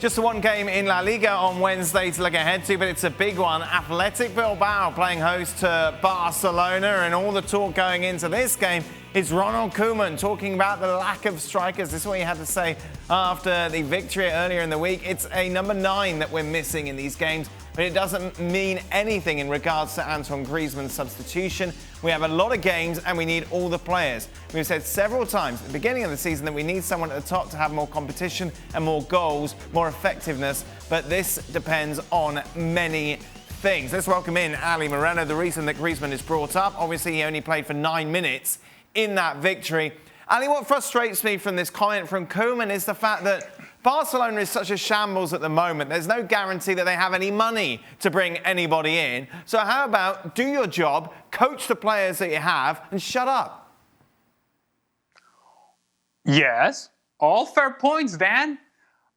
Just the one game in La Liga on Wednesday to look ahead to, but it's a big one. Athletic Bilbao playing host to Barcelona, and all the talk going into this game is Ronald Koeman talking about the lack of strikers. This is what he had to say after the victory earlier in the week. It's a number 9 that we're missing in these games, but it doesn't mean anything in regards to Antoine Griezmann's substitution. We have a lot of games and we need all the players. We've said several times at the beginning of the season that we need someone at the top to have more competition and more goals, more effectiveness, but this depends on many things. Let's welcome in Ali Moreno. The reason that Griezmann is brought up, obviously he only played for 9 minutes in that victory. Ali, what frustrates me from this comment from Koeman is the fact that Barcelona is such a shambles at the moment. There's no guarantee that they have any money to bring anybody in. So how about do your job, coach the players that you have, and shut up? Yes, all fair points, Dan.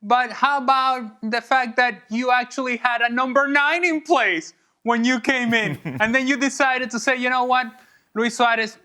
But how about the fact that you actually had a number 9 in place when you came in, and then you decided to say, you know what, Luis Suarez,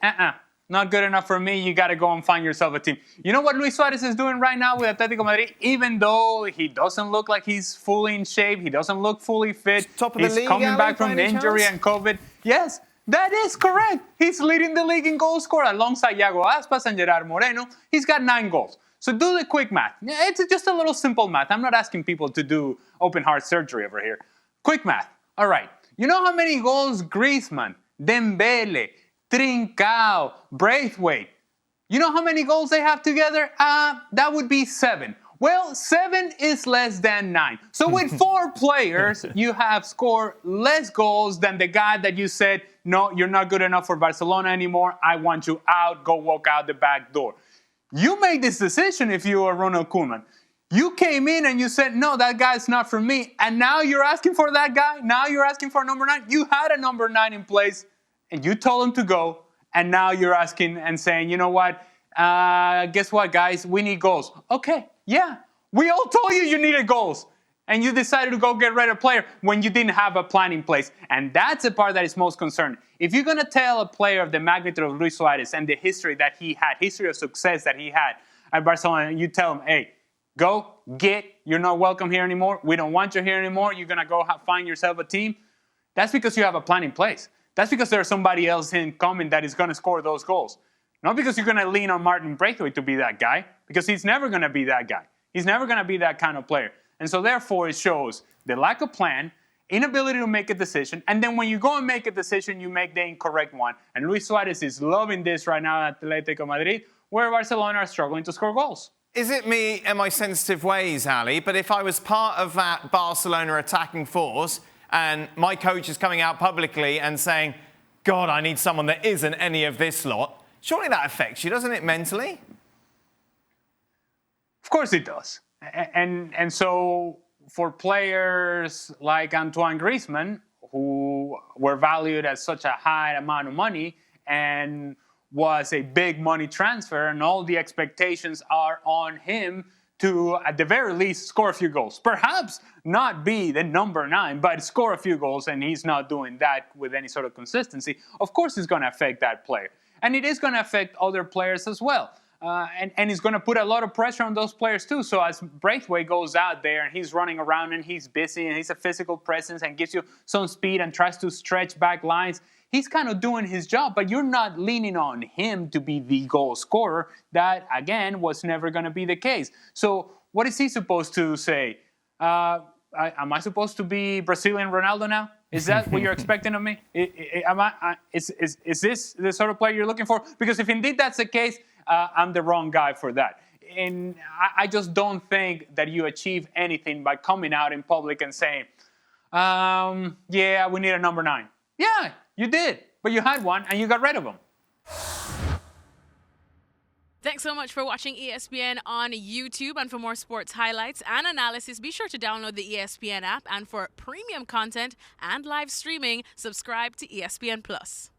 not good enough for me. You got to go and find yourself a team. You know what Luis Suarez is doing right now with Atletico Madrid? Even though he doesn't look like he's fully in shape, he doesn't look fully fit. Top of the league, coming back from injury and COVID. Yes, that is correct. He's leading the league in goal scorer alongside Iago Aspas and Gerard Moreno. He's got 9 goals. So do the quick math. It's just a little simple math. I'm not asking people to do open heart surgery over here. Quick math. All right. You know how many goals Griezmann, Dembele, Trincão, Braithwaite, you know how many goals they have together? That would be 7. Well, 7 is less than 9. So with 4 players, you have scored less goals than the guy that you said, no, you're not good enough for Barcelona anymore. I want you out. Go walk out the back door. You made this decision if you were Ronald Koeman. You came in and you said, no, that guy's not for me. And now you're asking for that guy? Now you're asking for a number 9? You had a number 9 in place. And you told him to go, and now you're asking and saying, you know what, guess what, guys, we need goals. Okay, yeah, we all told you needed goals, and you decided to go get rid of a player when you didn't have a plan in place, and that's the part that is most concerning. If you're going to tell a player of the magnitude of Luis Suarez and the history that he had, history of success that he had at Barcelona, you tell him, hey, go, you're not welcome here anymore, we don't want you here anymore, you're going to go find yourself a team, that's because you have a plan in place. That's because there's somebody else coming that is going to score those goals. Not because you're going to lean on Martin Braithwaite to be that guy, because he's never going to be that guy. He's never going to be that kind of player. And so therefore it shows the lack of plan, inability to make a decision, and then when you go and make a decision, you make the incorrect one. And Luis Suarez is loving this right now at Atletico Madrid, where Barcelona are struggling to score goals. Is it me and my sensitive ways, Ali? But if I was part of that Barcelona attacking force, and my coach is coming out publicly and saying, God, I need someone that isn't any of this lot, surely that affects you, doesn't it, mentally? Of course it does. And so for players like Antoine Griezmann, who were valued at such a high amount of money and was a big money transfer, and all the expectations are on him to, at the very least, score a few goals. Perhaps not be the number 9, but score a few goals, and he's not doing that with any sort of consistency. Of course it's going to affect that player. And it is going to affect other players as well. And it's going to put a lot of pressure on those players too. So as Braithwaite goes out there and he's running around and he's busy and he's a physical presence and gives you some speed and tries to stretch back lines, he's kind of doing his job, but you're not leaning on him to be the goal scorer. That, again, was never going to be the case. So what is he supposed to say? Am I supposed to be Brazilian Ronaldo now? Is that what you're expecting of me? Is this the sort of player you're looking for? Because if indeed that's the case, I'm the wrong guy for that. And I just don't think that you achieve anything by coming out in public and saying, yeah, we need a number 9. Yeah, you did, but you had one and you got rid of him. Thanks so much for watching ESPN on YouTube. And for more sports highlights and analysis, be sure to download the ESPN app. And for premium content and live streaming, subscribe to ESPN Plus.